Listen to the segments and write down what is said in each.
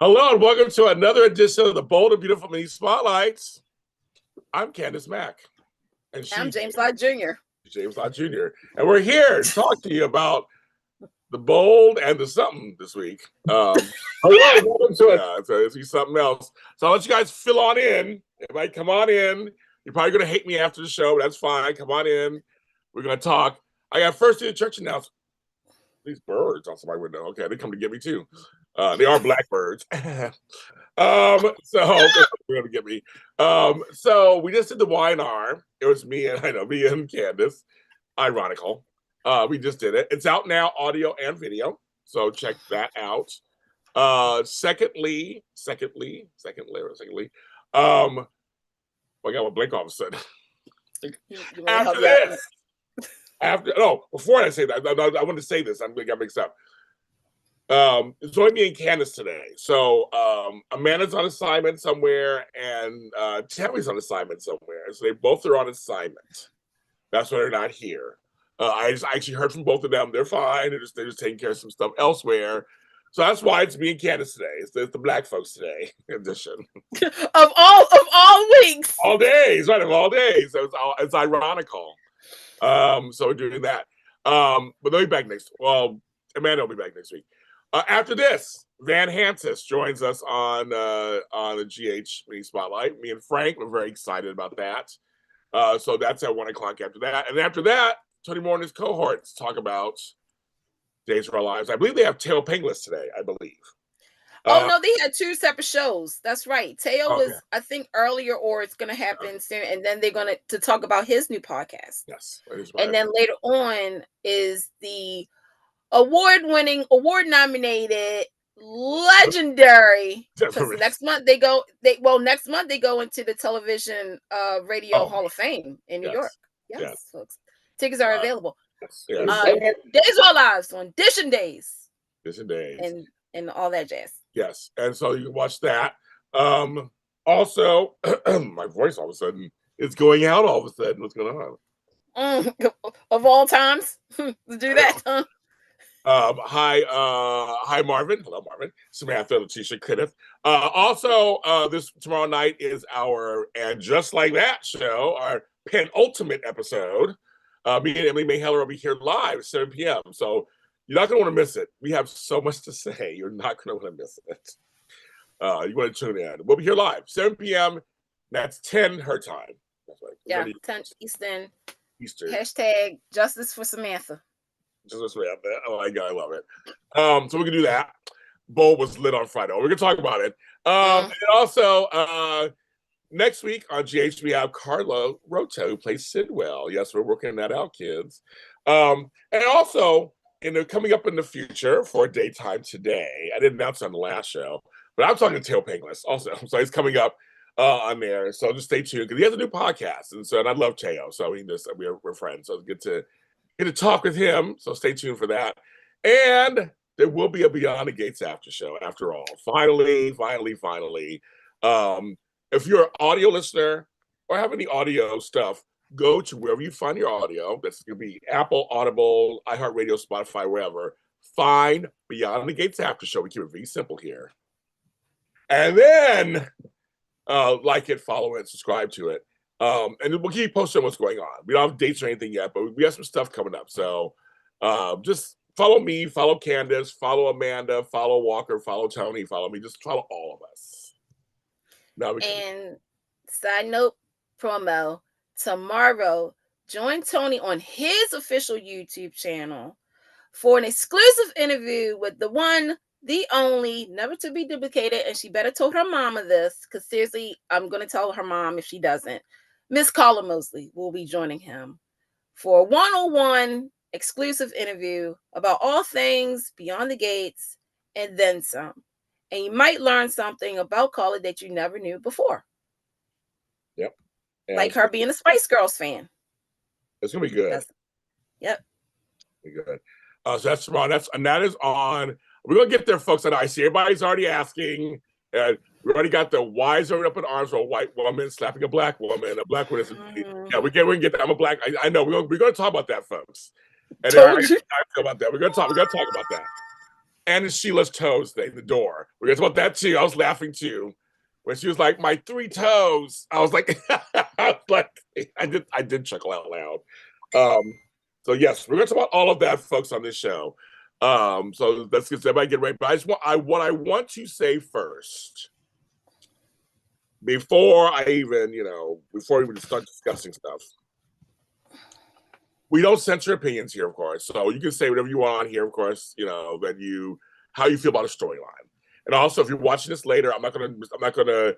Hello and welcome to another edition of the Bold and Beautiful Mini Spotlights. I'm Candice Mack. And I'm James Lott Jr. James Lott Jr. And we're here to talk to you about the bold and the something this week. Hello, welcome to it. So it's something else. So I'll let you guys fill on in. Everybody come on in. You're probably going to hate me after the show, but that's fine. Come on in. We're going to talk. I got first to the church announcement. These birds outside my window. Okay, they come to get me too. They are blackbirds. So they're gonna get me. So we just did the Y&R. It was me and Candice. Ironical. We just did it. It's out now, audio and video. So check that out. Secondly, I got one blank all of a sudden. After this. Before I say that, I want to say this. I'm going to get mixed up. It's only me and Candice today. So Amanda's on assignment somewhere, and Tammy's on assignment somewhere. So they both are on assignment. That's why they're not here. I actually heard from both of them. They're fine. They're just taking care of some stuff elsewhere. So that's why it's me and Candice today. It's the Black folks today edition. of all weeks. All days, right? Of all days. So it's ironical. So we're doing that. But they'll be back Amanda will be back next week. After this, Van Hansis joins us on the GH Mini Spotlight. Me and Frank, we're very excited about that. So that's at 1 o'clock after that. And after that, Tony Moore and his cohorts talk about Days of Our Lives. I believe they have Teo Pinglis today, I believe. No, they had two separate shows. That's right. Teo was, I think, earlier, or it's going to happen soon. And then they're going to talk about his new podcast. Yes. And then later on is the award-winning, award-nominated, legendary. Because next month they go into the Television Radio Hall of Fame in New York. Yes, folks. Tickets are available. Days of Our Lives on Dish and Days. And all that jazz. Yes, and so you can watch that. Also, my voice all of a sudden is going out. All of a sudden, what's going on? Of all times, to do that. Hi, Marvin. Hello, Marvin. Samantha, Letitia, Kenneth. Also, this tomorrow night is our And Just Like That show, our penultimate episode. Me and Emily May Heller will be here live at 7 p.m. So you're not going to want to miss it. We have so much to say. You're not going to want to miss it. You want to tune in. We'll be here live, 7 p.m. That's 10 her time. That's right. Yeah, 10 Eastern. Hashtag Justice for Samantha. Justice for Samantha. Oh my God, I love it. So we can do that. Bowl was lit on Friday. We're going to talk about it. And also, next week on GH, we have Carlo Roto, who plays Sidwell. Yes, we're working that out, kids. And also, coming up in the future for Daytime Today, I didn't announce it on the last show, but I'm talking to Teo Pinglis also. So he's coming up on there. So just stay tuned because he has a new podcast, and I love Teo. So we're friends. So it's good to talk with him. So stay tuned for that. And there will be a Beyond the Gates after show. After all, finally. If you're an audio listener or have any audio stuff, go to wherever you find your audio. That's going to be Apple, Audible, iHeartRadio, Spotify, wherever. Find Beyond the Gates After Show. We keep it very simple here. And then like it, follow it, subscribe to it. And we'll keep you posted on what's going on. We don't have dates or anything yet, but we have some stuff coming up. So just follow me, follow Candice, follow Amanda, follow Walker, follow Tony, follow me. Just follow all of us. And side note promo, tomorrow, join Tony on his official YouTube channel for an exclusive interview with the one, the only, never to be duplicated, and she better told her mama this, because seriously, I'm going to tell her mom if she doesn't. Miss Carla Mosley will be joining him for a one-on-one exclusive interview about all things Beyond the Gates and then some. And you might learn something about Carla that you never knew before. Yep. Like her being a Spice Girls fan. It's going to be good. Yep. Be good. So that's tomorrow. That is on. We're going to get there, folks. And I see everybody's already asking. And we already got the wise already up in arms for a white woman slapping a black woman. A black woman is. Yeah, we can get that. I'm a black. I know. We're going to talk about that, folks. And I feel about that. We're going to talk about that. and Sheila's toes thing, the door. We talked about that too. I was laughing too. When she was like, my 3 toes. I was like, I did chuckle out loud. So yes, we're gonna talk about all of that, folks, on this show. So let's get everybody get ready. But what I want to say first, before we even start discussing stuff. We don't censor opinions here, of course. So you can say whatever you want on here, of course, how you feel about a storyline. And also, if you're watching this later, I'm not gonna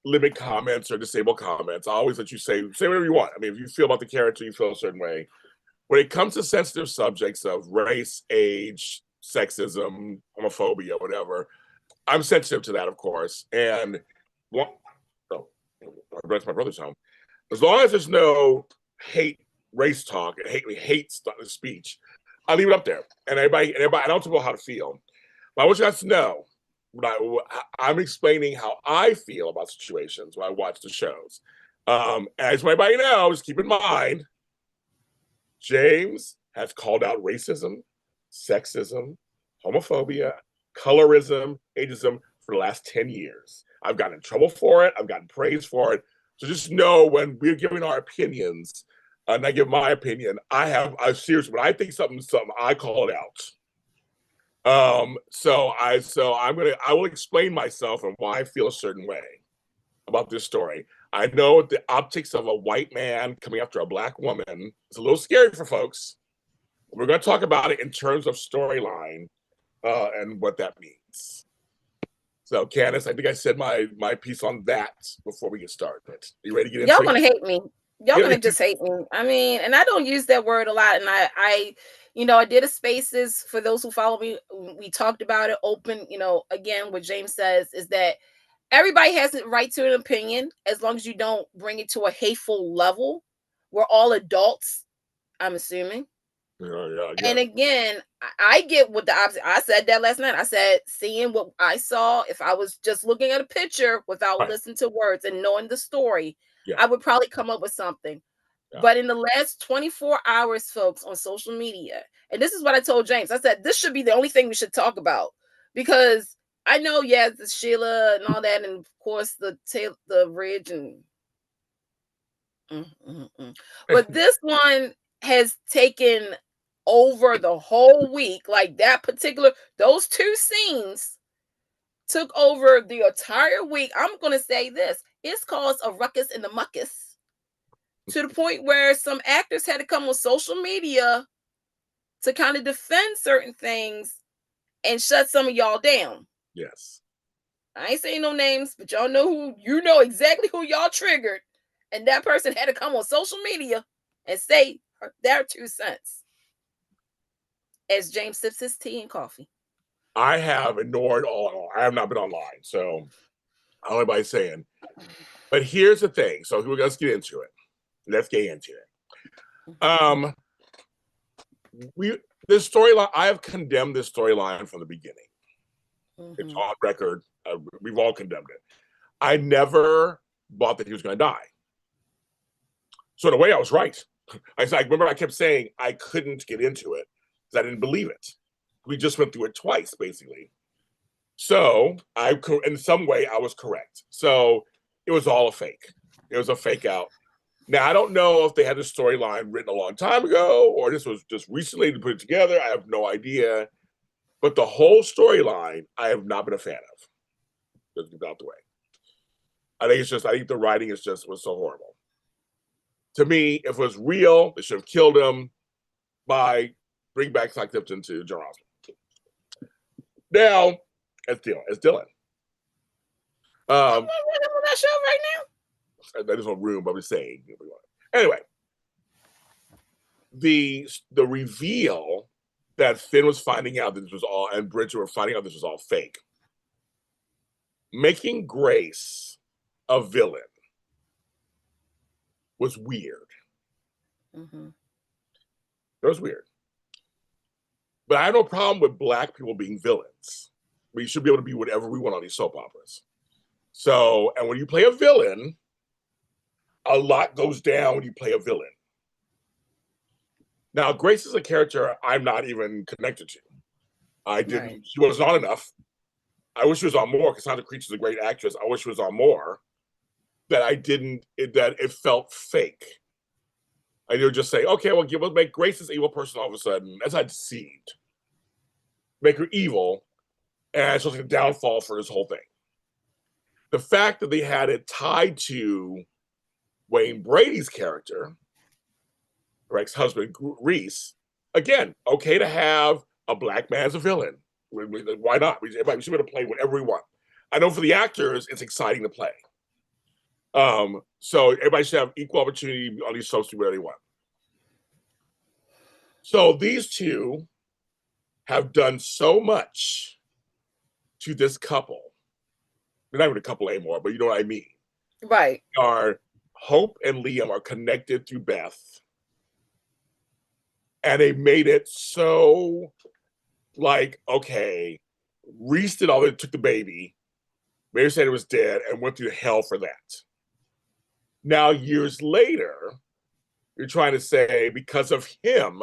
limit comments or disable comments. I always let you say whatever you want. I mean, if you feel about the character, you feel a certain way. When it comes to sensitive subjects of race, age, sexism, homophobia, whatever, I'm sensitive to that, of course. And that's my brother's home. As long as there's no hate, race talk, and hate speech, I leave it up there. And everybody, I don't know how to feel. But I want you guys to know, I'm explaining how I feel about situations when I watch the shows. As everybody knows, keep in mind, James has called out racism, sexism, homophobia, colorism, ageism for the last 10 years. I've gotten in trouble for it. I've gotten praise for it. So just know when we're giving our opinions, and I give my opinion, I seriously, when I think something, I call it out. I will explain myself and why I feel a certain way about this story. I know the optics of a white man coming after a black woman is a little scary for folks. We're going to talk about it in terms of storyline and what that means. So, Candice, I think I said my piece on that before we get started. Are you ready to get into it? Y'all gonna hate me. Y'all gonna just hate me. I mean, and I don't use that word a lot. And I did a spaces for those who follow me. We talked about it open, again, what James says is that everybody has the right to an opinion as long as you don't bring it to a hateful level. We're all adults, I'm assuming. Yeah. And again, I get what the opposite. I said that last night. I said, seeing what I saw, if I was just looking at a picture without listening to words and knowing the story, I would probably come up with something. Yeah. But in the last 24 hours, folks, on social media, and this is what I told James, I said, this should be the only thing we should talk about. Because I know, the Sheila and all that, and of course the Ridge and but this one has taken over the whole week. Like those 2 scenes took over the entire week. I'm gonna say this: it's caused a ruckus in the muckus to the point where some actors had to come on social media to kind of defend certain things and shut some of y'all down. Yes. I ain't saying no names, but y'all know exactly who y'all triggered. And that person had to come on social media and say their 2 cents. As James sips his tea and coffee. I have ignored all. I have not been online, so I don't know what I'm saying. But here's the thing. So let's get into it. This storyline, I have condemned this storyline from the beginning. It's on record. We've all condemned it. I never thought that he was going to die. So in a way, I was right. I remember I kept saying I couldn't get into it because I didn't believe it. We just went through it twice, basically. So in some way, I was correct. So it was all a fake. It was a fake out. Now, I don't know if they had the storyline written a long time ago or this was just recently to put it together. I have no idea. But the whole storyline, I have not been a fan of. Let's get out the way. I think the writing was so horrible. To me, if it was real, they should have killed him by bring back Cy Clifton to John Osborne. Now, as Dylan. I'm on that show right now. That is no room, but I'm saying. Anyway, the reveal that Finn was finding out that this was all, and Bridget were finding out this was all fake. Making Grace a villain was weird. It was weird. But I have no problem with black people being villains. We should be able to be whatever we want on these soap operas. So, and when you play a villain, a lot goes down when you play a villain. Now, Grace is a character I'm not even connected to. I didn't. Right. She wasn't on enough. I wish she was on more because Sandra Creech is a great actress. I wish she was on more. That I didn't. That it felt fake. And you'll just say, okay, well, make Grace this evil person all of a sudden. That's not deceived. Make her evil, and so it's a downfall for this whole thing. The fact that they had it tied to Wayne Brady's character, her ex-husband Reese, again, okay to have a black man as a villain. Why not? We should be able to play whatever we want. I know for the actors, it's exciting to play. So everybody should have equal opportunity on these shows to do whatever they want. So these two have done so much to this couple. They're not even a couple anymore, but you know what I mean. Right. Hope and Liam are connected through Beth. And they made it so like, okay, Reese did all that, took the baby. Mary said it was dead and went through hell for that. Now, years later, you're trying to say because of him,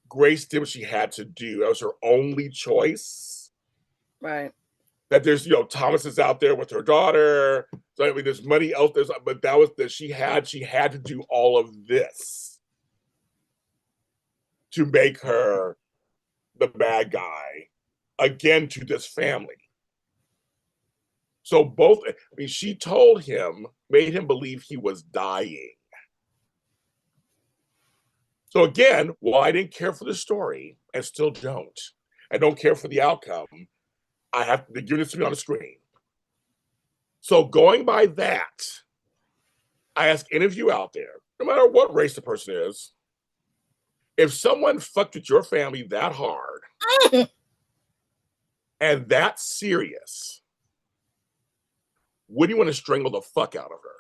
Grace did what she had to do. That was her only choice. Right. That there's, Thomas is out there with her daughter. So I mean, there's money out there, but that was that she had to do all of this to make her the bad guy again to this family. So she told him, made him believe he was dying. So again, while I didn't care for the story, and still don't, I don't care for the outcome, I have to give this to me on the screen. So going by that, I ask any of you out there, no matter what race the person is, if someone fucked with your family that hard and that serious, wouldn't you want to strangle the fuck out of her?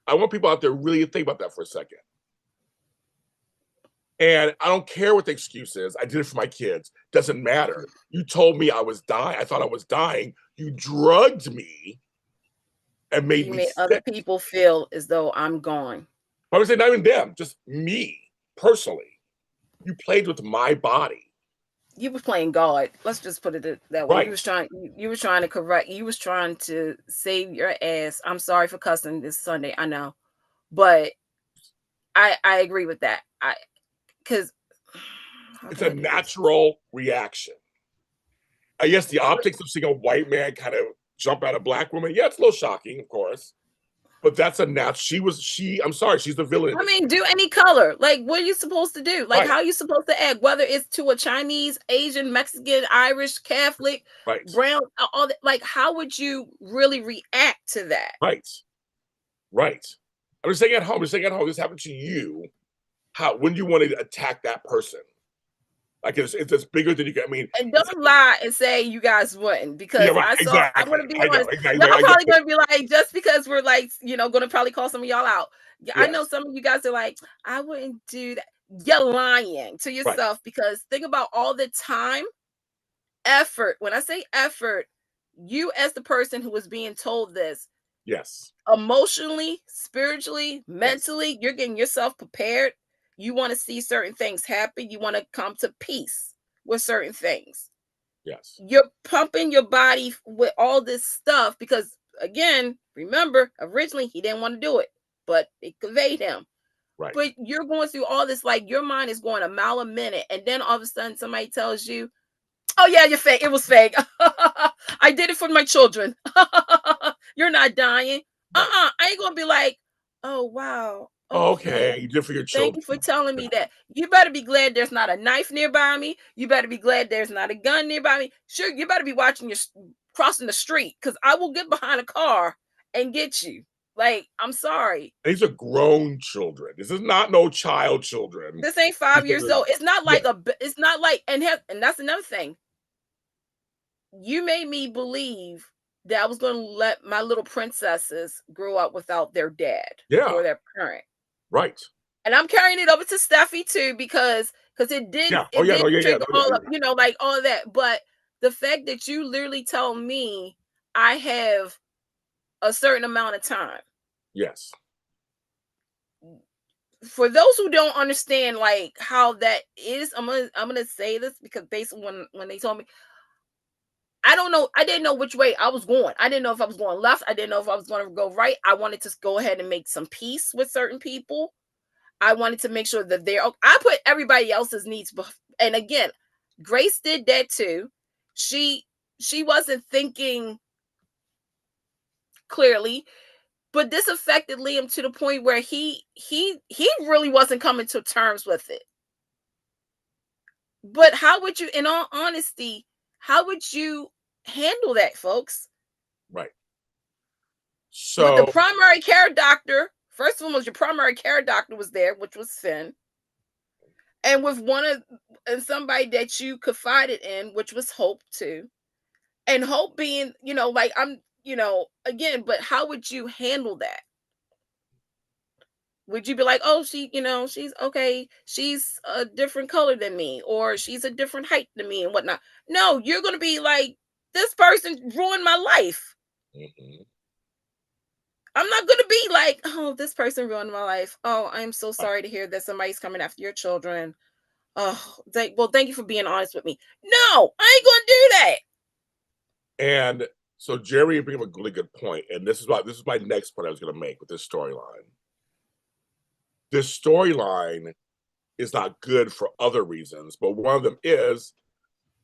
I want people out there really to think about that for a second. And I don't care what the excuse is. I did it for my kids. Doesn't matter. You told me I was dying. I thought I was dying. You drugged me and made me sick. Other people feel as though I'm gone. I would say not even them, just me personally. You played with my body. You were playing God. Let's just put it that way. Right. You were trying to correct. You was trying to save your ass. I'm sorry for cussing this Sunday. I know, but I agree with that. Because it's a natural reaction. I guess the optics of seeing a white man kind of jump at a black woman. Yeah, it's a little shocking, of course. But that's a natural. I'm sorry, she's the villain. I mean, do any color. Like, what are you supposed to do? Like, how are you supposed to act? Whether it's to a Chinese, Asian, Mexican, Irish, Catholic, brown, all that. Like, how would you really react to that? Right. I'm just saying at home. This happened to you. When do you want to attack that person? Like it's bigger than you can. I mean, and don't lie and say you guys wouldn't, because I'm going to be honest. Y'all probably going to be like, just because we're like, going to probably call some of y'all out. Yeah. I know some of you guys are like, I wouldn't do that. You're lying to yourself, because think about all the time, effort. When I say effort, you as the person who was being told this, yes, emotionally, spiritually, mentally, you're getting yourself prepared. You want to see certain things happen. You want to come to peace with certain things. Yes. You're pumping your body with all this stuff because, again, remember, originally he didn't want to do it, but it conveyed him. Right. But you're going through all this, like your mind is going a mile a minute. And then all of a sudden somebody tells you, oh, yeah, you're fake. It was fake. I did it for my children. You're not dying. Right. I ain't going to be like, oh, wow. Okay, you did for your children. Thank you for telling me that. You better be glad there's not a knife nearby me. You better be glad there's not a gun nearby me. Sure, you better be watching your crossing the street, because I will get behind a car and get you. Like, I'm sorry. These are grown children. This is not no child children. This ain't 5 years old. It's not like it's not like, and that's another thing. You made me believe that I was going to let my little princesses grow up without their dad or their parent. Right. And I'm carrying it over to Steffi too, because it did trigger all of, like all of that. But the fact that you literally tell me I have a certain amount of time. Yes. for those who don't understand like how that is, I'm gonna say this because based on when they told me, I don't know, I didn't know which way I was going. I didn't know if I was going left. I didn't know if I was going to go right. I wanted to go ahead and make some peace with certain people. I wanted to make sure that I put everybody else's needs. And again, Grace did that too. She wasn't thinking clearly, but this affected Liam to the point where he really wasn't coming to terms with it. But how would you, in all honesty, how would you handle that, folks? Right. So with the primary care doctor, first one was your primary care doctor was there, which was Finn. And with and somebody that you confided in, which was Hope too. And Hope being, like again, but how would you handle that? Would you be like, oh, she's okay, she's a different color than me, or she's a different height than me and whatnot? No, you're going to be like, this person ruined my life. Mm-hmm. I'm not going to be like, oh, this person ruined my life. Oh, I'm so sorry to hear that somebody's coming after your children. Oh, thank you for being honest with me. No, I ain't going to do that. And so Jerry, you bring up a really good point. And this is my next point I was going to make with this storyline. This storyline is not good for other reasons, but one of them is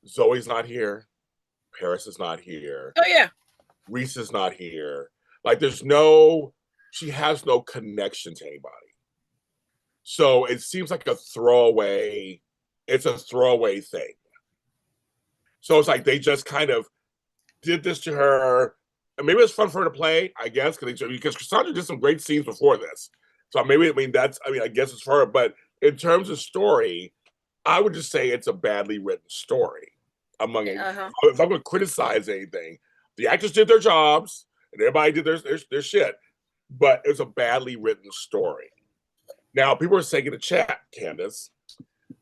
Zoe's not here. Paris is not here. Oh, yeah. Reese is not here. Like she has no connection to anybody. So it seems like it's a throwaway thing. So it's like they just kind of did this to her. And maybe it's fun for her to play, I guess, because Cassandra did some great scenes before this. So I guess it's for her. But in terms of story, I would just say it's a badly written story. If I'm going to criticize anything, the actors did their jobs and everybody did their shit, but it's a badly written story. Now, people are saying in the chat, Candice,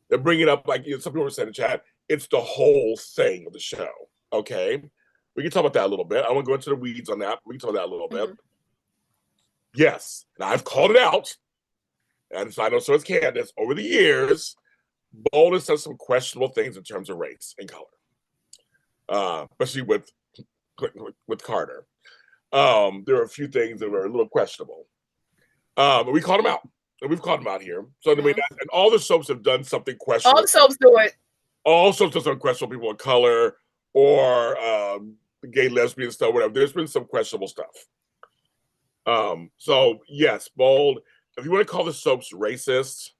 they're bringing up, like, some people are saying in the chat, it's the whole thing of the show. Okay, we can talk about that a little bit. I want to go into the weeds on that. We can talk about that a little bit. Yes, and I've called it out, and so I know so has Candice. Over the years, Bold has done some questionable things in terms of race and color, especially with Carter. There are a few things that were a little questionable, but we called them out. And we've called them out here. So and all the soaps have done something questionable. All the soaps do it. All soaps have done questionable people of color or gay, lesbian stuff, whatever. There's been some questionable stuff. So yes, Bold. If you want to call the soaps racist,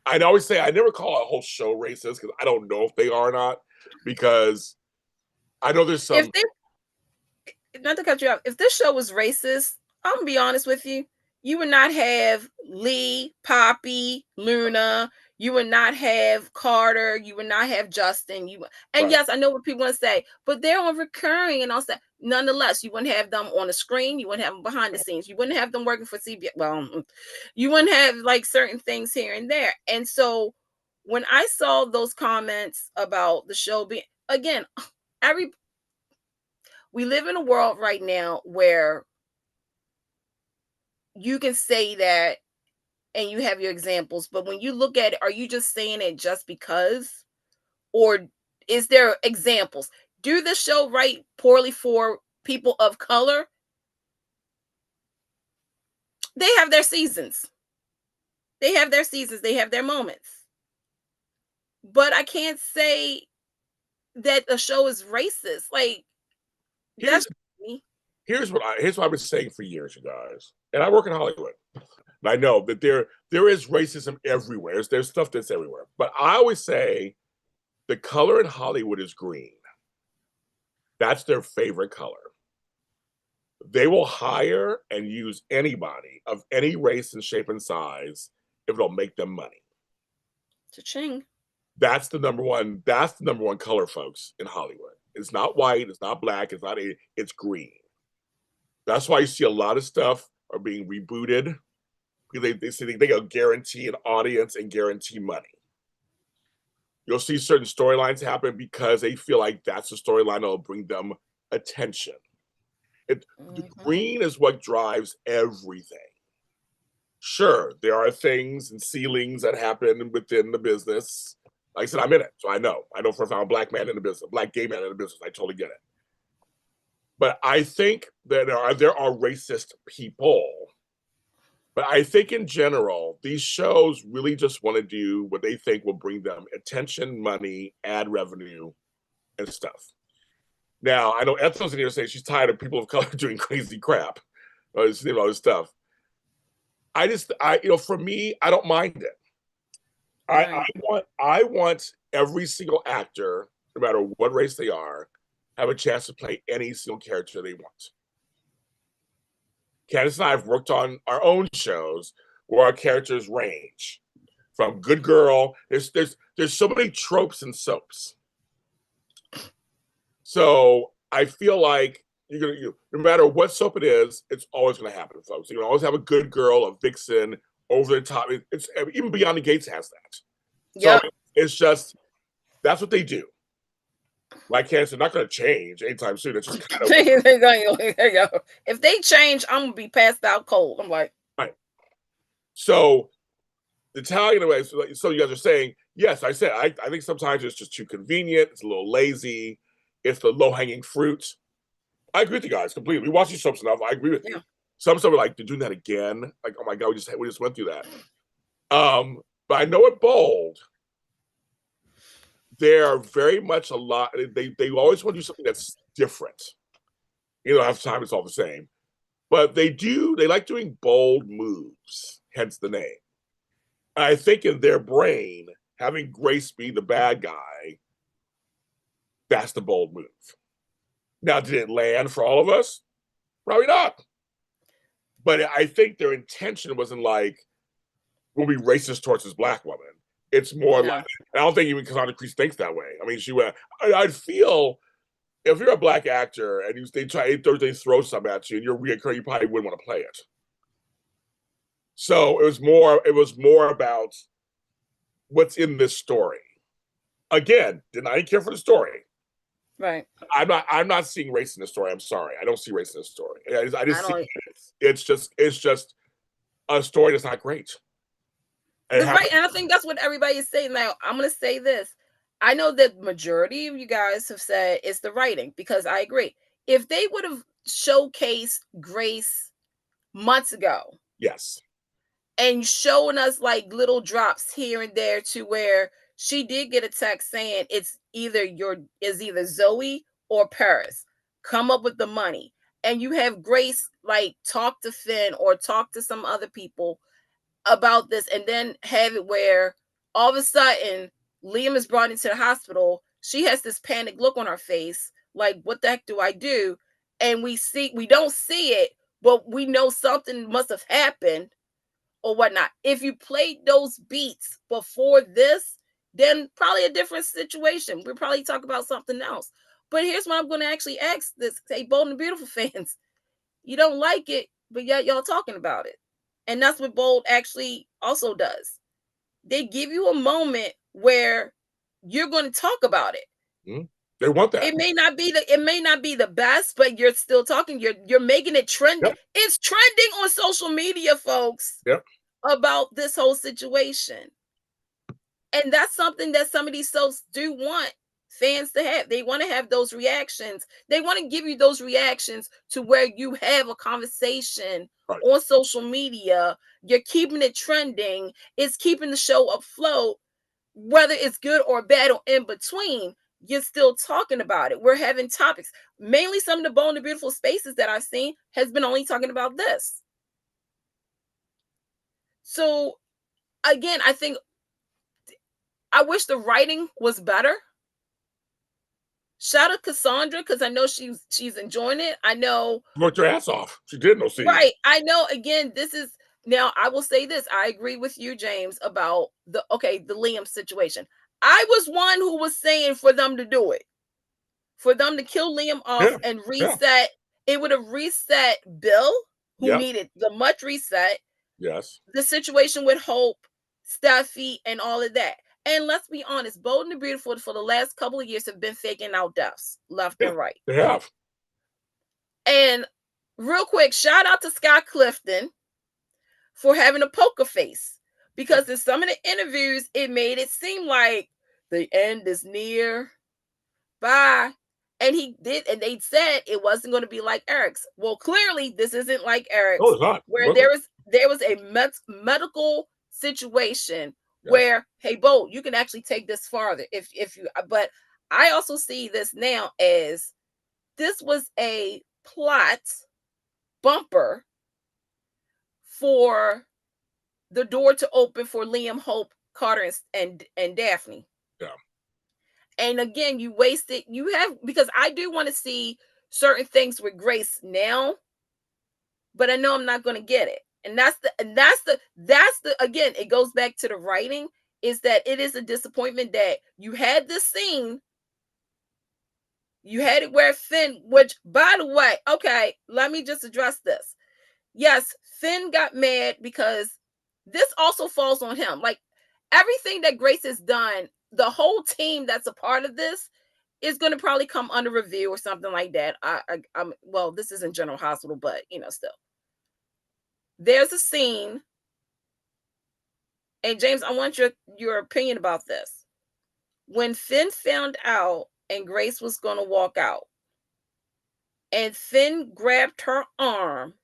I'd always say I never call a whole show racist because I don't know if they are or not. Because I know there's some. Not to cut you off. If this show was racist, I'm gonna be honest with you. You would not have Lee, Poppy, Luna. You would not have Carter. You would not have Justin. Yes, I know what people want to say, but they're on recurring and all that. Nonetheless, you wouldn't have them on the screen. You wouldn't have them behind the scenes. You wouldn't have them working for CBS. Well, you wouldn't have like certain things here and there. And so when I saw those comments about the show being, again, we live in a world right now where you can say that and you have your examples, but when you look at it, are you just saying it just because? Or is there examples? Do the show write poorly for people of color? They have their seasons. They have their seasons. They have their moments. But I can't say that the show is racist. Like, that's me. Here's what I've been saying for years, you guys. And I work in Hollywood. And I know that there is racism everywhere. There's stuff that's everywhere. But I always say the color in Hollywood is green. That's their favorite color. They will hire and use anybody of any race and shape and size if it'll make them money. Cha-ching. That's the number one color, folks, in Hollywood. It's not white, it's not black, it's green. That's why you see a lot of stuff are being rebooted. They say they can guarantee an audience and guarantee money. You'll see certain storylines happen because they feel like that's the storyline that will bring them attention. The green is what drives everything. Sure, there are things and ceilings that happen within the business. Like I said, I'm in it, so I know. I know for a fact I'm a black man in the business, a black gay man in the business. I totally get it. But I think that there are racist people. But I think in general, these shows really just want to do what they think will bring them attention, money, ad revenue, and stuff. Now, I know Ethel's in here saying she's tired of people of color doing crazy crap, all this stuff. For me, I don't mind it. I want every single actor, no matter what race they are, have a chance to play any single character they want. Candice and I have worked on our own shows where our characters range from good girl. There's so many tropes and soaps. So I feel like no matter what soap it is, it's always going to happen, folks. You can always have a good girl, a vixen, over the top. It's even Beyond the Gates has that. Yeah, so it's just that's what they do. Like Candice, they're not going to change anytime soon. It's just kind of if they change, I'm gonna be passed out cold. I'm like, right. So the Italian way. So you guys are saying yes. I said I think sometimes it's just too convenient. It's a little lazy. It's the low hanging fruit. I agree with you guys completely. We watch these soaps enough. I agree with you. Some stuff are like, they're doing that again. Like, oh my god, we just went through that. But I know at Bold, they're very much a lot. They always want to do something that's different. Half the time it's all the same. But they like doing bold moves, hence the name. I think in their brain, having Grace be the bad guy, that's the bold move. Now, did it land for all of us? Probably not. But I think their intention wasn't like, we'll be racist towards this black woman. It's more like, I don't think even Cassandra Crease thinks that way. I mean, she went, I'd feel, if you're a black actor and they throw something at you and you're reoccurring, you probably wouldn't want to play it. So it was more about what's in this story. Again, I didn't care for the story. Right. I'm not seeing race in the story. I'm sorry. I don't see race in the story. I just see it's just a story that's not great. And I think that's what everybody is saying. Now, I'm going to say this. I know that majority of you guys have said it's the writing, because I agree. If they would have showcased Grace months ago, yes, and showing us like little drops here and there to where she did get a text saying it's either Zoe or Paris, come up with the money, and you have Grace like talk to Finn or talk to some other people about this, and then have it where all of a sudden Liam is brought into the hospital. She has this panic look on her face, like, what the heck do I do? And we don't see it, but we know something must have happened or whatnot. If you played those beats before this, then probably a different situation. We'll probably talk about something else. But here's what I'm going to actually ask this, say, Bold and Beautiful fans. You don't like it, but yet y'all talking about it. And that's what Bold actually also does. They give you a moment where you're going to talk about it. Mm-hmm. They want that. It may not be the best, but you're still talking. You're making it trend. Yep. It's trending on social media, folks. Yep. About this whole situation. And that's something that some of these soaps do want fans to have. They want to have those reactions. They want to give you those reactions to where you have a conversation on social media. You're keeping it trending. It's keeping the show afloat, whether it's good or bad or in between. You're still talking about it. We're having topics. Mainly some of the Bold and Beautiful spaces that I've seen has been only talking about this. So again, I wish the writing was better. Shout out Cassandra, because I know she's enjoying it. I know worked her ass off. She did no scene. Right. I know. Again, this is now. I will say this. I agree with you, James, about the Liam situation. I was one who was saying for them to do it, for them to kill Liam off and reset. Yeah. It would have reset Bill, who needed the much reset. Yes. The situation with Hope, Steffi, and all of that. And let's be honest, Bold and Beautiful for the last couple of years have been faking out deaths left and right. They have. And real quick, shout out to Scott Clifton, for having a poker face, because in some of the interviews, it made it seem like the end is near. Bye. And he did, and they said it wasn't going to be like Eric's. Well, clearly this isn't like Eric's, No, it's not. where there was a medical situation where, hey, Bo, you can actually take this farther if you. But I also see this now as this was a plot bumper for the door to open for Liam, Hope, Carter, and Daphne. Yeah. And again, you wasted. You have, because I do want to see certain things with Grace now, but I know I'm not going to get it. And that's the again, it goes back to the writing, is that it is a disappointment that you had this scene. You had it where Finn, which, by the way, okay, let me just address this. Yes, Finn got mad because this also falls on him. Like, everything that Grace has done, the whole team that's a part of this is going to probably come under review or something like that. I'm well, this isn't General Hospital, but still. There's a scene, and James, I want your opinion about this. When Finn found out and Grace was going to walk out, and Finn grabbed her arm,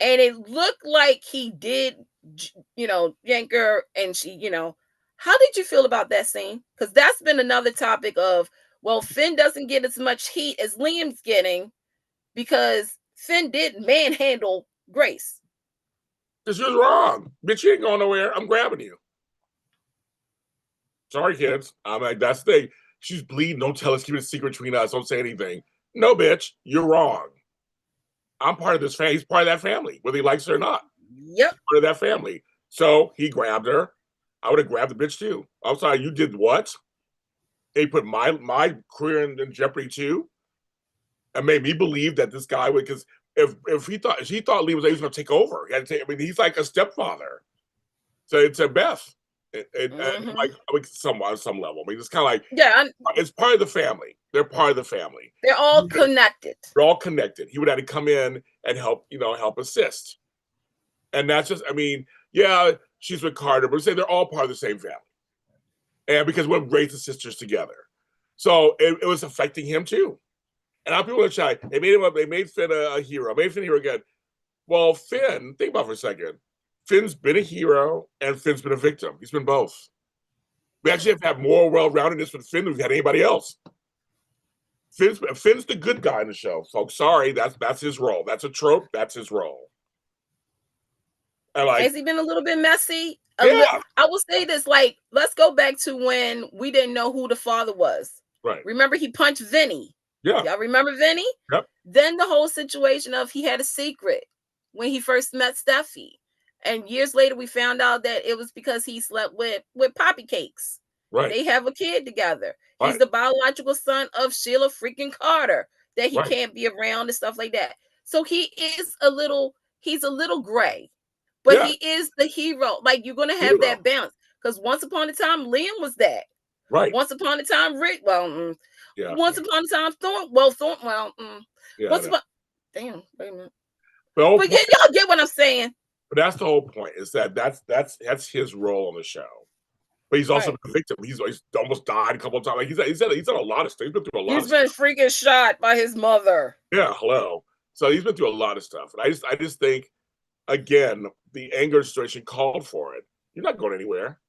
and it looked like he did, yank her, and she, how did you feel about that scene? Because that's been another topic of, well, Finn doesn't get as much heat as Liam's getting because Finn did manhandle Grace. This is wrong. Bitch, you ain't going nowhere. I'm grabbing you. Sorry, kids. I'm like, that's the thing. She's bleeding. Don't tell us. Keep it a secret between us. Don't say anything. No, bitch, you're wrong. I'm part of this family. He's part of that family, whether he likes it or not. Yep. He's part of that family. So he grabbed her. I would have grabbed the bitch too. I'm sorry, you did what? They put my career in jeopardy too, and made me believe that this guy would, because if he thought Lee was going to take over, he had to take. I mean, he's like a stepfather. So it's a Beth, and like some level. I mean, it's kind of like, it's part of the family. They're part of the family. They're all connected. They're all connected. He would have to come in and help assist. And that's just, I mean, yeah, she's with Carter, but say they're all part of the same family. And because we're Grace's sisters together. So it was affecting him too. And a lot of people are shy. They made Finn a hero. Made Finn a hero again. Well, Finn, think about it for a second. Finn's been a hero and Finn's been a victim. He's been both. We actually have to have more well-roundedness with Finn than we've had anybody else. Finn's the good guy in the show, folks. Sorry, that's his role. That's a trope. That's his role. Has he been a little bit messy? Yeah. I will say this, like, let's go back to when we didn't know who the father was. Right. Remember he punched Vinny? Yeah. Y'all remember Vinny? Yep. Then the whole situation of he had a secret when he first met Steffi. And years later, we found out that it was because he slept with Poppy Cakes. Right. They have a kid together. Right. He's the biological son of Sheila freaking Carter, that he can't be around and stuff like that. So he's a little gray, but he is the hero. Like, you're going to have that balance. Because once upon a time, Liam was that. Right. Once upon a time, Rick, once upon a time, Thorne, once upon, damn, wait a minute. But y'all get what I'm saying. But that's the whole point, is that's his role on the show. But he's also a victim. He's almost died a couple of times. Like he's done a lot of stuff. He's been through a lot. He's been freaking shot by his mother. Yeah, hello. So he's been through a lot of stuff. And I just think, again, the anger situation called for it. You're not going anywhere.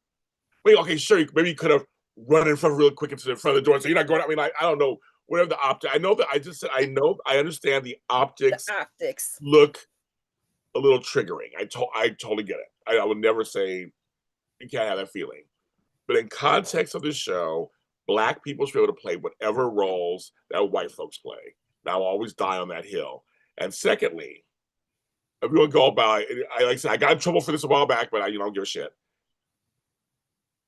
I mean, okay, sure, maybe you could have run in front real quick into the front of the door. So you're not going. I mean, I don't know. Whatever the optic. I know that I just said I understand the optics. The optics look a little triggering. I totally get it. I would never say you can't have that feeling. But in context of this show, Black people should be able to play whatever roles that white folks play. And I'll always die on that hill. And secondly, if you want to go about, like I said, I got in trouble for this a while back, but I don't give a shit.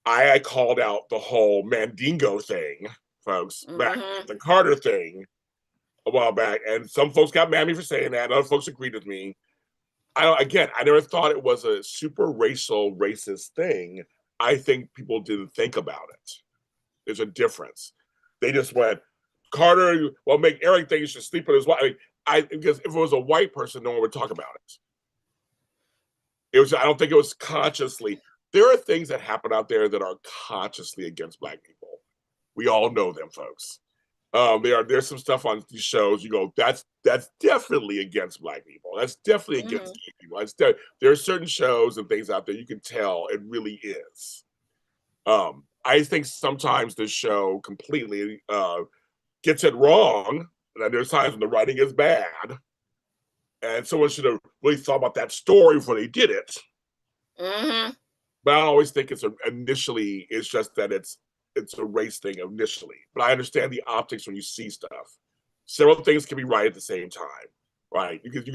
I called out the whole Mandingo thing, folks, back the Carter thing a while back, and some folks got mad at me for saying that, and other folks agreed with me. I never thought it was a super racist thing. I think people didn't think about it. There's a difference. They just went, Carter, well, make Eric think he should sleep with his wife. Because if it was a white person, no one would talk about it. I don't think it was consciously. There are things that happen out there that are consciously against Black people. We all know them, folks. There's some stuff on these shows. You go, that's definitely against Black people. That's definitely against gay people. There are certain shows and things out there you can tell it really is. I think sometimes the show completely gets it wrong, and there's times when the writing is bad, and someone should have really thought about that story before they did it. But I always think it's just that it's a race thing initially. But I understand the optics when you see stuff. Several things can be right at the same time, right? You can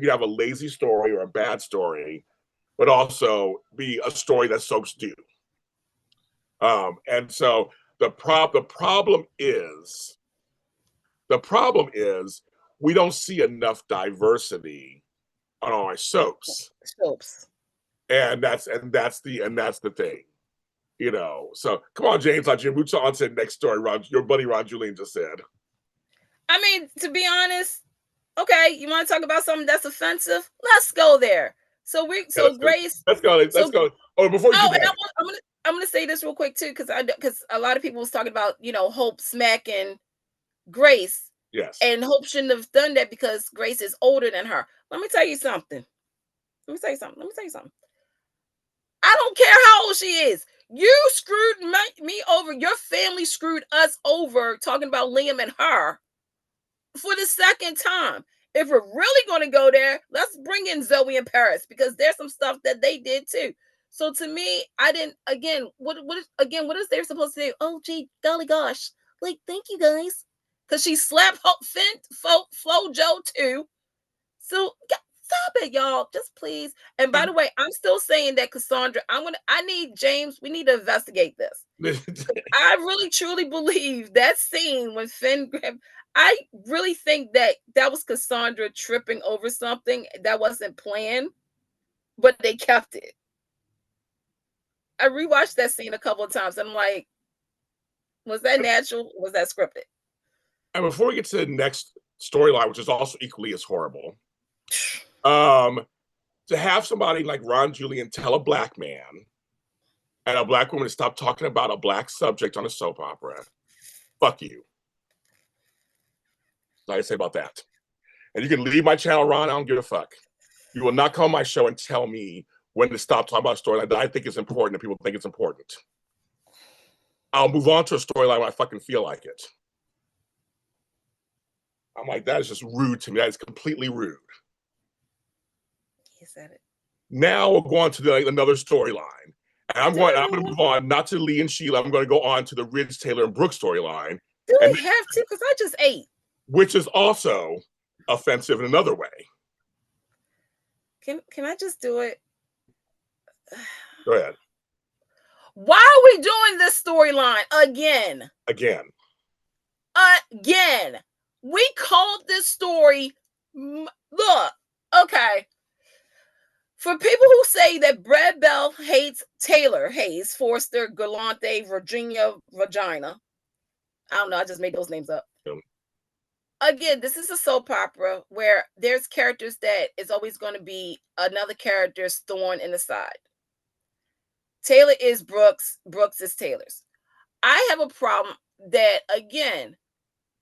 have a lazy story or a bad story, but also be a story that soaps do. And so the problem is we don't see enough diversity on our soaps. And that's the thing, you know. So come on, James, like your boots on to the next story. Your buddy Ron Julian just said. I mean, to be honest, okay, you want to talk about something that's offensive? Let's go there. Grace. Let's go. Oh, before you do that, I'm gonna say this real quick too, because a lot of people was talking about, you know, Hope smacking Grace. Yes. And Hope shouldn't have done that because Grace is older than her. Let me tell you something. I don't care how old she is. You screwed me over. Your family screwed us over talking about Liam and her for the second time. If we're really going to go there, let's bring in Zoe and Paris, because there's some stuff that they did too. So to me, I didn't, what is they supposed to say? Oh, gee, golly gosh. Like, thank you guys. Because she slapped Flo Joe too. So stop it, y'all. Just please. And by the way, I'm still saying that Cassandra, I need James. We need to investigate this. I really truly believe that scene when Finn grabbed, I really think that was Cassandra tripping over something that wasn't planned, but they kept it. I rewatched that scene a couple of times. I'm like, was that natural? Was that scripted? And before we get to the next storyline, which is also equally as horrible, to have somebody like Ron Julian tell a Black man and a Black woman to stop talking about a Black subject on a soap opera, fuck you. That's all I say about that. And you can leave my channel, Ron. I don't give a fuck. You will not come on my show and tell me when to stop talking about a storyline that I think is important and people think it's important. I'll move on to a storyline when I fucking feel like it. I'm like, that is just rude to me. That is completely rude. He said it. Now we'll go on to another storyline. And I'm going to move on, not to Lee and Sheila. I'm going to go on to the Ridge, Taylor, and Brooke storyline. Do we have to? Because I just ate. Which is also offensive in another way. Can I just do it? Go ahead. Why are we doing this storyline again? Again. We called this story. Look, okay. For people who say that Brad Bell hates Taylor Hayes, Forster, Galante, Virginia, Vagina. I don't know. I just made those names up. Again, this is a soap opera where there's characters that is always going to be another character's thorn in the side. Taylor is Brooks. Brooks is Taylor's. I have a problem that, again,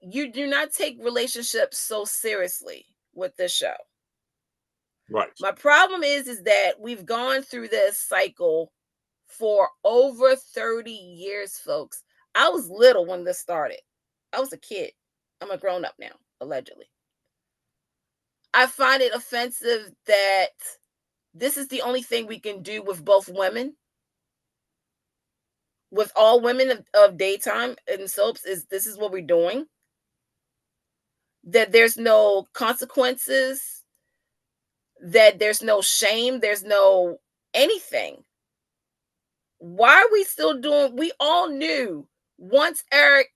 you do not take relationships so seriously with this show. Right. My problem is that we've gone through this cycle for over 30 years, folks. I was little when this started. I was a kid. I'm a grown-up now, allegedly. I find it offensive that this is the only thing we can do with both women. With all women of daytime and soaps, this is what we're doing. That there's no consequences, that there's no shame, there's no anything. Why are we still doing? We all knew once Eric,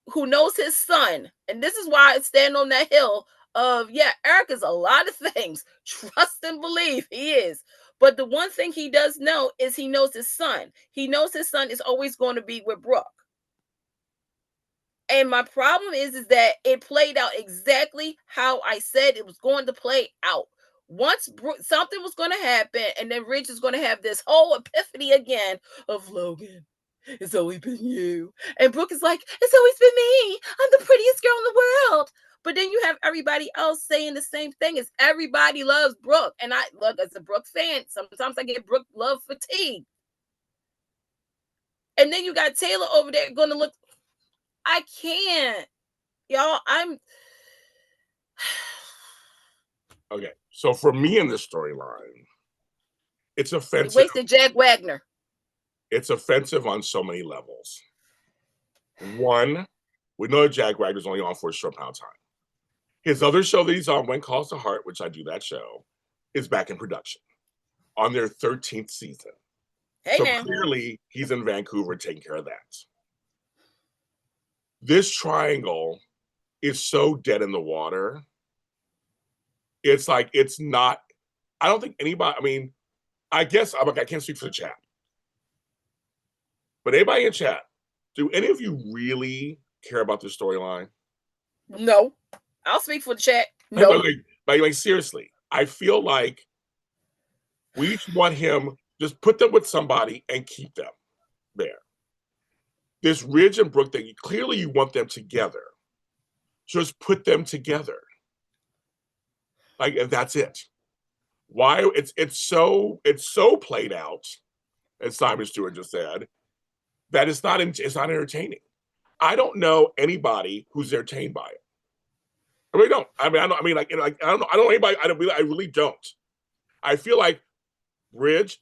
who knows his son, and this is why I stand on that hill of, yeah, Eric is a lot of things. Trust and believe he is. But the one thing he does know is he knows his son. He knows his son is always going to be with Brooke. And my problem is that it played out exactly how I said it was going to play out. once something was going to happen, and then Ridge is going to have this whole epiphany again of Logan. It's always been you. And Brooke is like, it's always been me. I'm the prettiest girl in the world. But then you have everybody else saying the same thing. As everybody loves Brooke. And I look, as a Brooke fan, sometimes I get Brooke love fatigue. And then you got Taylor over there going to look. I can't. Y'all, I'm. Okay. So for me in this storyline, it's offensive. You wasted Jack Wagner. It's offensive on so many levels. One, we know that Jack Wagner's only on for a short amount of time. His other show that he's on, When Calls to Heart, which I do that show, is back in production on their 13th season. Hey, so now. Clearly, he's in Vancouver taking care of that. This triangle is so dead in the water. It's like, it's not, I don't think anybody, I mean, I guess, I can't speak for the chat. But anybody in chat, do any of you really care about this storyline? No. I'll speak for the chat. No. Like, seriously, I feel like we each want him, just put them with somebody and keep them there. This Ridge and Brooke thing, clearly you want them together. Just put them together. Like, and that's it. Why? It's so played out, as Simon Stewart just said, that it's not entertaining. I don't know anybody who's entertained by it. I really don't. I don't know anybody. I really don't. I feel like Bridge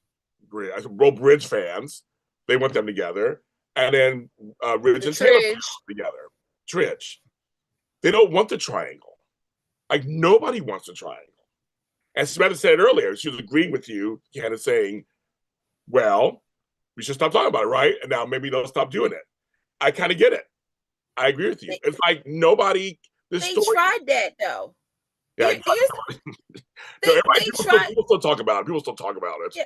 fans, they want them together, and then Ridge and Taylor together. Tridge, they don't want the triangle. Like, nobody wants the triangle. And Samantha said earlier, she was agreeing with you, Candice, saying, "Well, we should stop talking about it, right? And now maybe they'll stop doing it." I kind of get it. I agree with you. It's like nobody. They tried that though. Yeah, people still talk about it. People still talk about it. Yeah,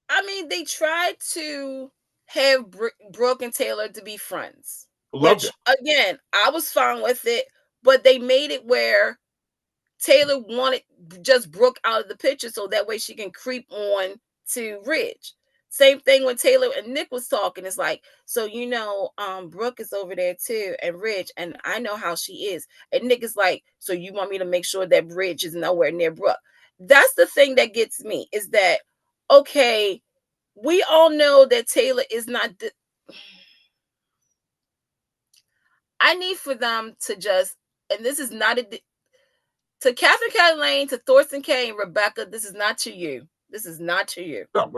I mean, they tried to have Brooke and Taylor to be friends. Loved it. Again, I was fine with it, but they made it where Taylor wanted just Brooke out of the picture so that way she can creep on to Ridge. Same thing when Taylor and Nick was talking. It's like, so Brooke is over there too, and Ridge, and I know how she is. And Nick is like, so you want me to make sure that Ridge is nowhere near Brooke? That's the thing that gets me, is that, okay, we all know that Taylor is not. I need for them to just, and this is not to Catherine Kelly Lane, to Thorsten K and Rebecca, this is not to you. This is not to you. No.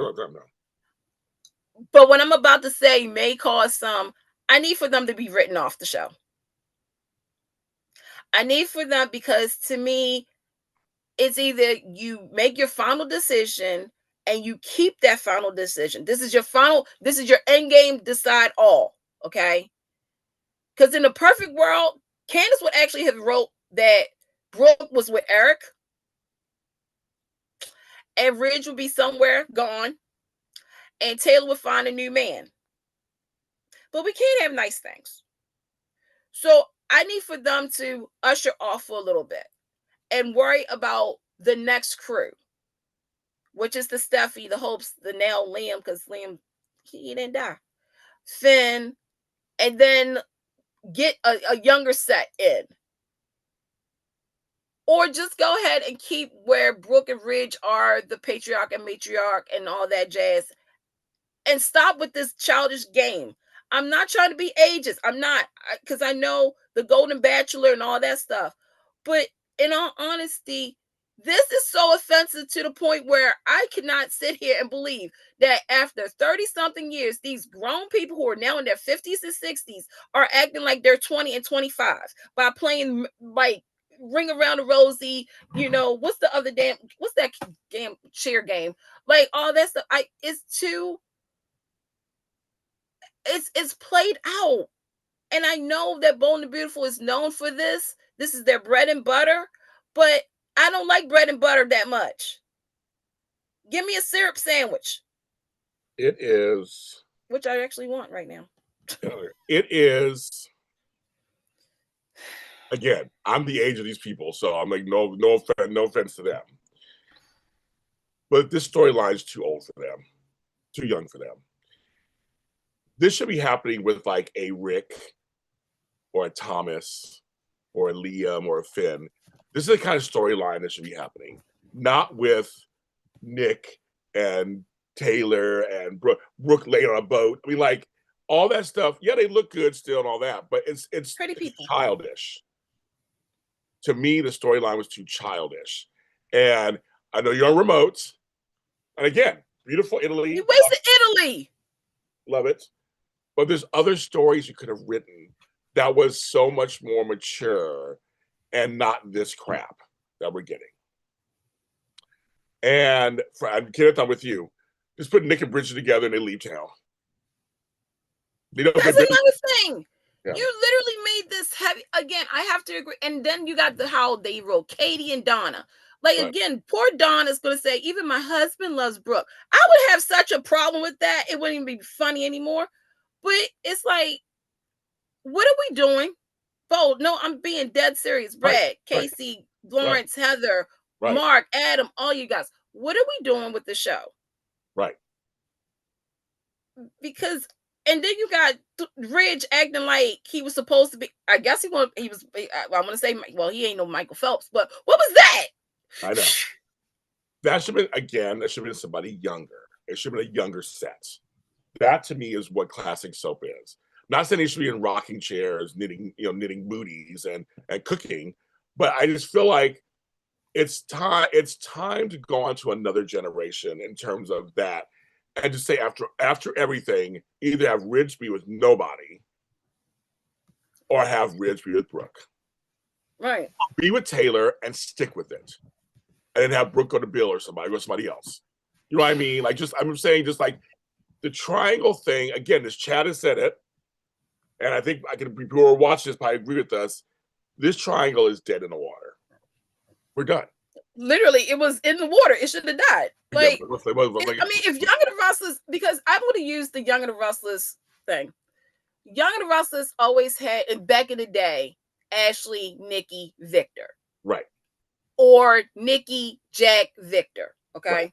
But what I'm about to say may cause some. I need for them to be written off the show. I need for them, because to me, it's either you make your final decision and you keep that final decision. This is your end game, decide all. Okay. Because in the perfect world, Candice would actually have wrote that Brooke was with Eric and Ridge would be somewhere gone, and Taylor would find a new man. But we can't have nice things. So I need for them to usher off for a little bit and worry about the next crew, which is the Steffi, the Hopes, the now Liam, because Liam, he didn't die, Finn, and then get a younger set in. Or just go ahead and keep where Brooke and Ridge are the patriarch and matriarch and all that jazz, and stop with this childish game. I'm not trying to be ageist. I'm not, because I know the Golden Bachelor and all that stuff. But in all honesty, this is so offensive to the point where I cannot sit here and believe that after 30-something years, these grown people who are now in their 50s and 60s are acting like they're 20 and 25 by playing like Ring Around the Rosie, what's that damn cheer game? Like all that stuff. It's played out. And I know that Bold and Beautiful is known for this. This is their bread and butter, but I don't like bread and butter that much. Give me a syrup sandwich. It is. Which I actually want right now. It is. Again, I'm the age of these people, so I'm like, no offense to them. But this storyline is too old for them, too young for them. This should be happening with like a Rick or a Thomas or a Liam or a Finn. This is the kind of storyline that should be happening, not with Nick and Taylor and Brooke laying on a boat. I mean, like all that stuff. Yeah, they look good still and all that, but it's pretty people. It's childish. To me, the storyline was too childish. And I know you're on remotes. And again, beautiful Italy. You wasted Italy. Love it. But there's other stories you could have written that was so much more mature and not this crap that we're getting. And Kenneth, I'm with you. Just put Nick and Bridget together and they leave town. That's another thing. Yeah. You literally made this heavy. Again, I have to agree. And then you got how they wrote Katie and Donna. Like, right. Again, poor Donna's going to say, even my husband loves Brooke. I would have such a problem with that. It wouldn't even be funny anymore. But it's like, what are we doing? Bold. No, I'm being dead serious. Brad, right. Casey, right. Lawrence, right. Heather, right. Mark, Adam, all you guys. What are we doing with the show? Right. Because, and then you got Ridge acting like he was supposed to be, I guess he was, I want to say, well, he ain't no Michael Phelps, but what was that? I know. That should have been somebody younger. It should have been a younger set. That to me is what classic soap is. Not saying he should be in rocking chairs, knitting booties and cooking, but I just feel like it's time to go on to another generation in terms of that. And just say after everything, either have Ridge be with nobody or have Ridge be with Brooke. Right. Be with Taylor and stick with it. And then have Brooke go to Bill or somebody else. You know what I mean? Like I'm saying just like the triangle thing, again, this Chad has said it. And I think people who are watching this probably agree with us. This triangle is dead in the water. We're done. Literally, it was in the water. It should have died. Like, yeah, if Young and the Rustlers, because I'm going to use the Young and the Rustlers thing. Young and the Rustlers always had, and back in the day, Ashley, Nikki, Victor. Right. Or Nikki, Jack, Victor. Okay. Right.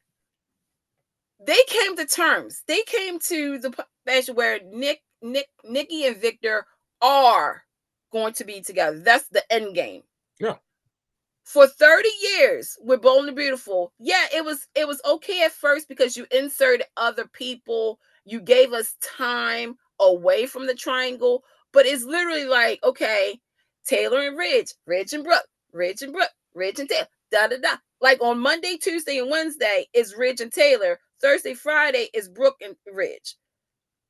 They came to terms. They came to the place where Nikki and Victor are going to be together. That's the end game. Yeah. For 30 years with Bold and the Beautiful, yeah, it was okay at first because you inserted other people. You gave us time away from the triangle, but it's literally like, okay, Taylor and Ridge and Brooke, Ridge and Taylor, da-da-da. Like on Monday, Tuesday, and Wednesday is Ridge and Taylor. Thursday, Friday is Brooke and Ridge.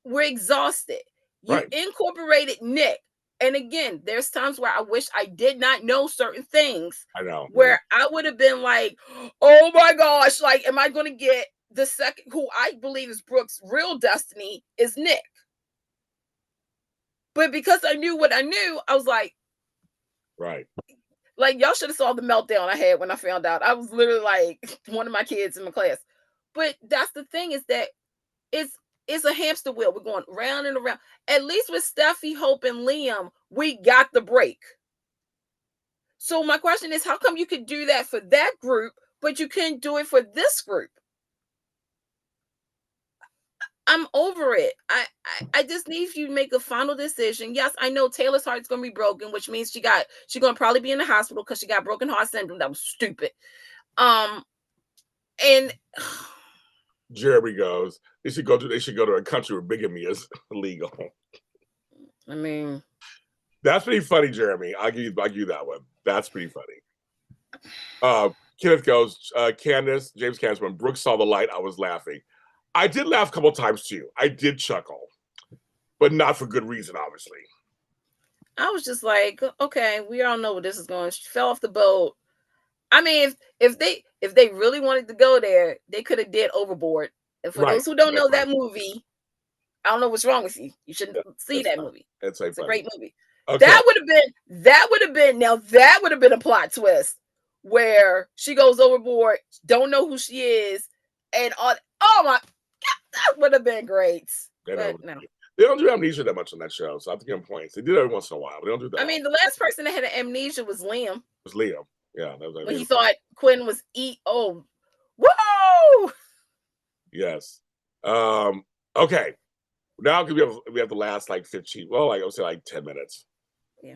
We're exhausted. You incorporated Nick. And again, there's times where I wish I did not know certain things. I know. Where I would have been like, oh my gosh, like, am I going to get the second, who I believe is Brooke's real destiny, is Nick. But because I knew what I knew, I was like, right. Like, y'all should have saw the meltdown I had when I found out. I was literally like one of my kids in my class. But that's the thing, is that it's a hamster wheel. We're going round and around. At least with Steffi, Hope, and Liam, we got the break. So my question is, how come you could do that for that group, but you couldn't do it for this group? I'm over it. I just need you to make a final decision. Yes, I know Taylor's heart's going to be broken, which means she's going to probably be in the hospital because she got broken heart syndrome. That was stupid. And Jeremy goes, they should go to a country where bigamy is illegal. I mean, that's pretty funny, Jeremy. I'll give you that one. That's pretty funny. Kenneth goes, James Candice, when Brooke saw the light, I was laughing. I did laugh a couple times too. I did chuckle, but not for good reason, obviously. I was just like, okay, we all know where this is going. She fell off the boat. I mean, if they really wanted to go there, they could have did Overboard. And for those who don't know that movie, I don't know what's wrong with you. You shouldn't see that movie. It's a great movie. Okay. That would have been a plot twist where she goes overboard, don't know who she is, and all. Oh my God, that would have been great. But no. They don't do amnesia that much on that show, so I have to give them points. They do it every once in a while, but they don't do that. I mean, the last person that had an amnesia was Liam. It was Liam. Yeah, when he thought Quinn was whoa! Woo! Yes. Okay. Now we have the last like 15, well, like I would say like 10 minutes. Yeah.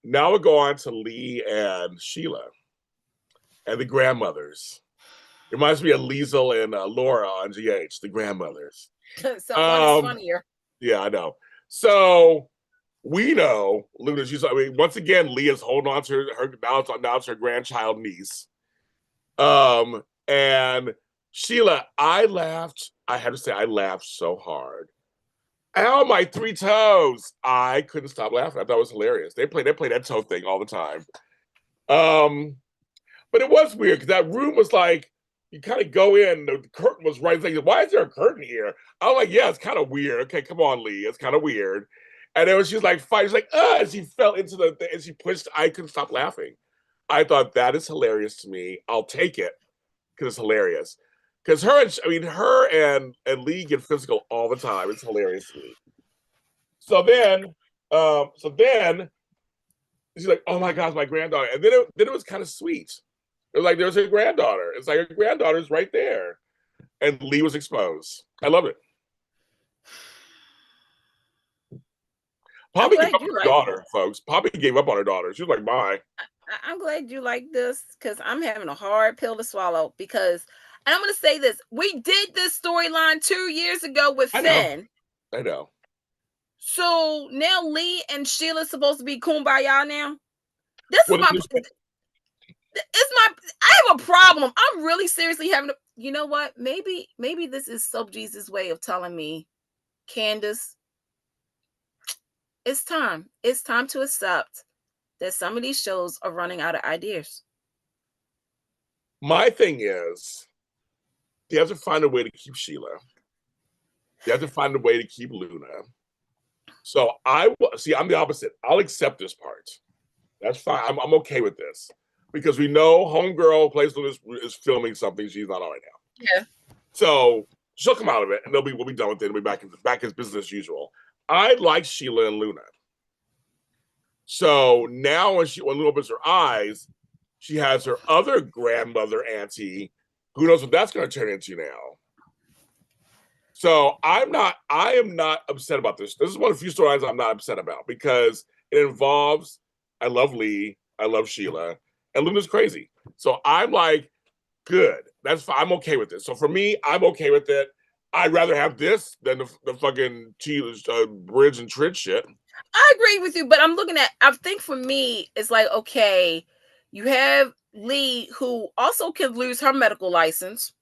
Now we'll go on to Lee and Sheila and the grandmothers. It reminds me of Liesl and Laura on GH, the grandmothers. So one is funnier. Yeah, I know. So we know Luna, once again, Lee is holding on to her now it's her grandchild niece. And Sheila, I had to say, I laughed so hard. Ow, my 3 toes. I couldn't stop laughing. I thought it was hilarious. They play that toe thing all the time. But it was weird because that room was like, you kind of go in, the curtain was right. Like, why is there a curtain here? I was like, yeah, it's kind of weird. Okay, come on, Lee. It's kind of weird. And then she was like fighting, she's like, and she fell into the thing and she pushed. I couldn't stop laughing. I thought that is hilarious to me. I'll take it because it's hilarious. Because her and Lee get physical all the time. It's hilarious to me. So then she's like, oh my gosh, my granddaughter. And then it was kind of sweet. It was like, there's her granddaughter. It's like her granddaughter's right there. And Lee was exposed. I love it. Poppy gave up on her daughter, folks. Poppy gave up on her daughter. She was like, bye. I'm glad you like this because I'm having a hard pill to swallow because, and I'm going to say this, we did this storyline 2 years ago with Finn. I know. So now Lee and Sheila's supposed to be kumbaya now? I have a problem. I'm really seriously having you know what? Maybe this is Sub Jesus' way of telling me, Candice, it's time. It's time to accept that some of these shows are running out of ideas. My thing is, you have to find a way to keep Sheila. You have to find a way to keep Luna. So I'm the opposite. I'll accept this part. That's fine. I'm okay with this because we know Homegirl plays Luna is filming something she's not on right now. Yeah. So she'll come out of it, and we'll be done with it. We'll be back as business as usual. I like Sheila and Luna. So now when Luna opens her eyes, she has her other grandmother auntie. Who knows what that's going to turn into now? So I am not upset about this. This is one of the few storylines I'm not upset about because it involves, I love Lee, I love Sheila, and Luna's crazy. So I'm like, good. That's fine. I'm okay with this. So for me, I'm okay with it. I'd rather have this than the fucking Bridge and Trid shit. I agree with you, but I think for me, it's like, okay, you have Lee who also can lose her medical license.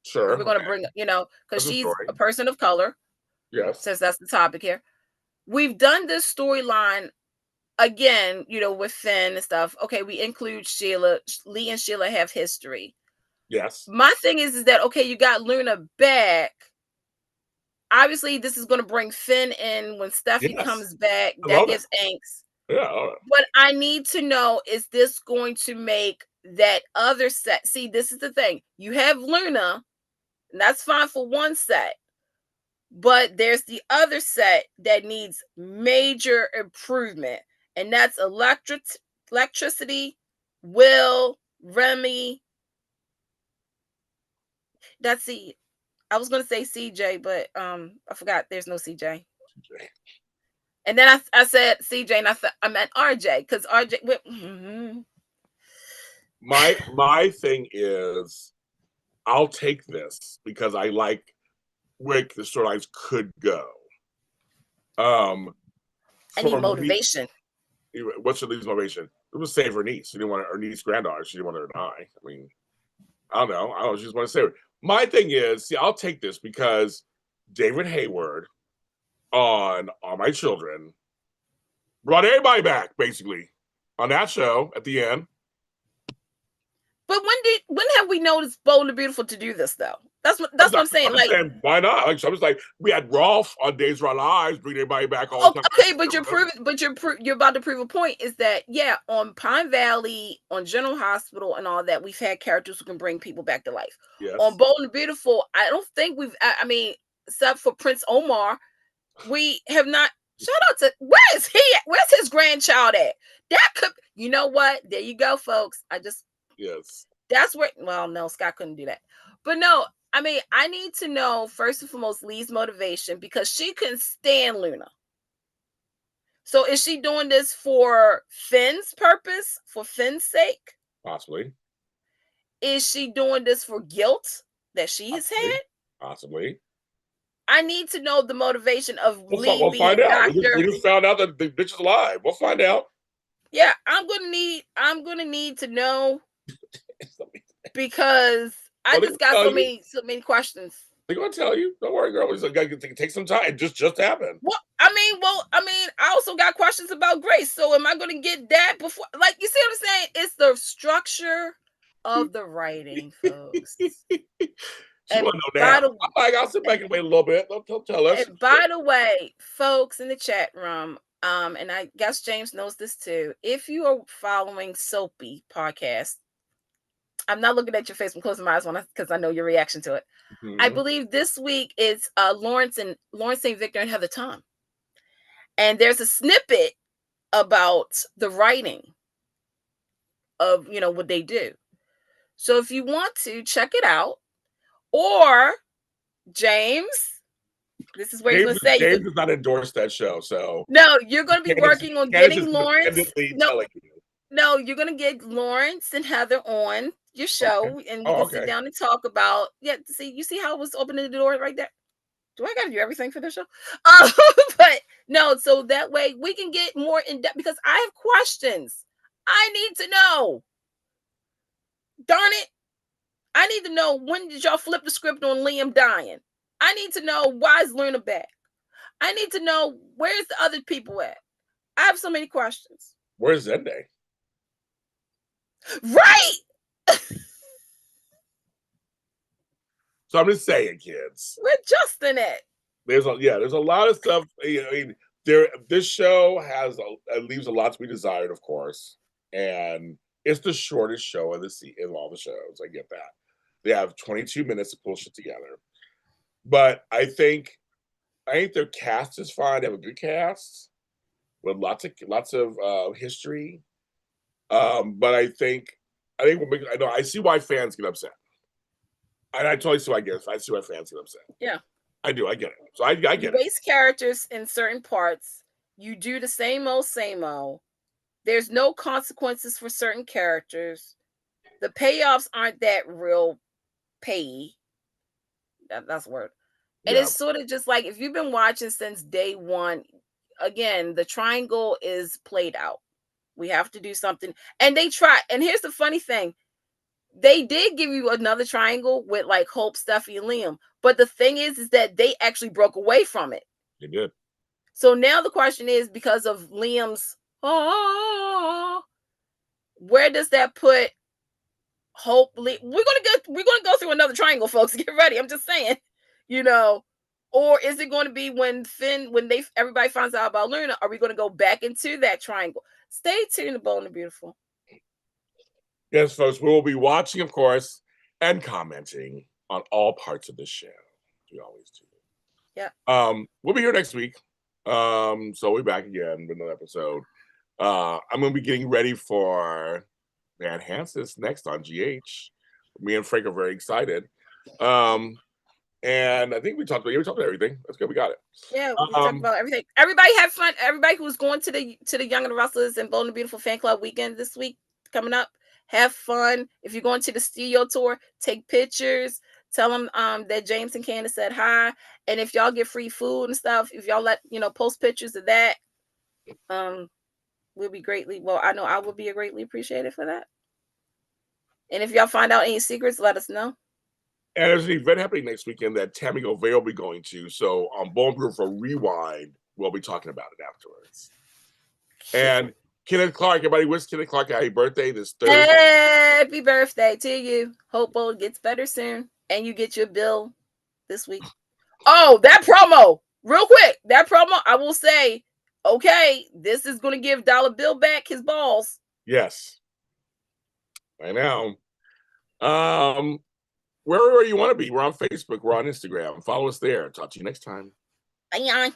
Sure. We're going to bring, because she's a person of color. Yes. Since that's the topic here. We've done this storyline again, with Finn and stuff. Okay, we include Sheila. Lee and Sheila have history. Yes. My thing is that, okay, you got Luna back. Obviously, this is going to bring Finn in when Steffi comes back. That gives angst. Yeah. What I need to know is this going to make that other set. See, this is the thing. You have Luna, and that's fine for one set. But there's the other set that needs major improvement. And that's electricity, Will, Remy. That's I was going to say CJ, but I forgot there's no CJ. And then I said CJ, and I meant RJ because RJ. My thing is, I'll take this because I like where the storylines could go. I need motivation. What's your least motivation? It was save her niece. She didn't want her niece granddaughter. She didn't want her to die. I mean, I don't know. She just want to save her. My thing is, I'll take this because David Hayward on All My Children brought everybody back, basically, on that show at the end. But when have we noticed Bold and Beautiful to do this though? That's what I'm saying. Why not? Like, so I was like, we had Rolf on Days of Our Lives bring everybody back all the time. Okay, but you're about to prove a point. Is that on Pine Valley, on General Hospital, and all that, we've had characters who can bring people back to life. Yes. On Bold and Beautiful, I don't think we've. I mean, except for Prince Omar, we have not. Shout out to where's he at? Where's his grandchild at? That could. You know what? There you go, folks. Yes. That's where. Well, no, Scott couldn't do that. But no, I mean, I need to know first and foremost Lee's motivation because she couldn't stand Luna. So is she doing this for Finn's purpose, for Finn's sake? Possibly. Is she doing this for guilt that she has had? Possibly. I need to know the motivation of Lee We'll being find out. Doctor. We just found out that the bitch is alive. We'll find out. Yeah, I'm gonna need to know because I just got so many questions. They're gonna tell you. Don't worry, girl. It's gotta take some time. It just happened. Well, I mean, I also got questions about Grace. So am I gonna get that before? Like, you see what I'm saying? It's the structure of the writing, folks. And I'll sit back and wait a little bit. They'll tell us. And by the way, folks in the chat room, and I guess James knows this too. If you are following Soapy podcast, I'm not looking at your face. I'm closing my eyes because I know your reaction to it. Mm-hmm. I believe this week is Lawrence St. Victor and Heather Tom. And there's a snippet about the writing of, what they do. So if you want to check it out, or James, this is where you're going to say. James does not endorse that show, so. No, you're going to be working on getting Lawrence. No, you're going to get Lawrence and Heather on your show, and we can sit down and talk about. Yeah, you see how it was opening the door right there. Do I got to do everything for this show? But no, so that way we can get more in depth because I have questions. I need to know. Darn it. I need to know, when did y'all flip the script on Liam dying? I need to know, why is Luna back? I need to know, where's the other people at? I have so many questions. Where's Zende? Right. So I'm just saying, kids. Where Justin at? There's a lot of stuff. This show leaves a lot to be desired, of course, and it's the shortest show in all the shows. I get that. They have 22 minutes to pull shit together, but I think their cast is fine. They have a good cast with lots of history. But I see why fans get upset. And I totally see why I see why fans get upset. Yeah. I do. I get it. So I get it. Waste characters in certain parts. You do the same old. There's no consequences for certain characters. The payoffs aren't that real pay. That's a word. And it's sort of just like, if you've been watching since day one, again, the triangle is played out. We have to do something. And they try. And here's the funny thing. They did give you another triangle with like Hope, Steffi, and Liam. But the thing is that they actually broke away from it. They did. So now the question is, because of Liam's, where does that put Hope? We're gonna go through another triangle, folks. Get ready. I'm just saying, or is it going to be when everybody finds out about Luna? Are we going to go back into that triangle? Stay tuned to Bold and Beautiful. Yes, folks, we will be watching, of course, and commenting on all parts of this show. We always do. Yeah. We'll be here next week. So we'll be back again with another episode. I'm going to be getting ready for Van Hansis next on GH. Me and Frank are very excited. And I think we talked about everything. That's good. We got it. Yeah, we talked about everything. Everybody have fun. Everybody who's going to the Young and the Restless and Bold and Beautiful fan club weekend this week coming up, have fun. If you're going to the studio tour, take pictures. Tell them that James and Candice said hi. And if y'all get free food and stuff, if y'all post pictures of that, we'll be greatly. Well, I know I will be greatly appreciated for that. And if y'all find out any secrets, let us know. And there's an event happening next weekend that Tammy Govey will be going to. So on Bold and Beautiful Rewind, we'll be talking about it afterwards. And Kenneth Clark, everybody wish Kenneth Clark a happy birthday this Thursday. Happy birthday to you. Hope Bold gets better soon. And you get your bill this week. Oh, that promo. Real quick. That promo, I will say, okay, this is going to give Dollar Bill back his balls. Yes. I know. Wherever you want to be. We're on Facebook. We're on Instagram. Follow us there. Talk to you next time. Bye.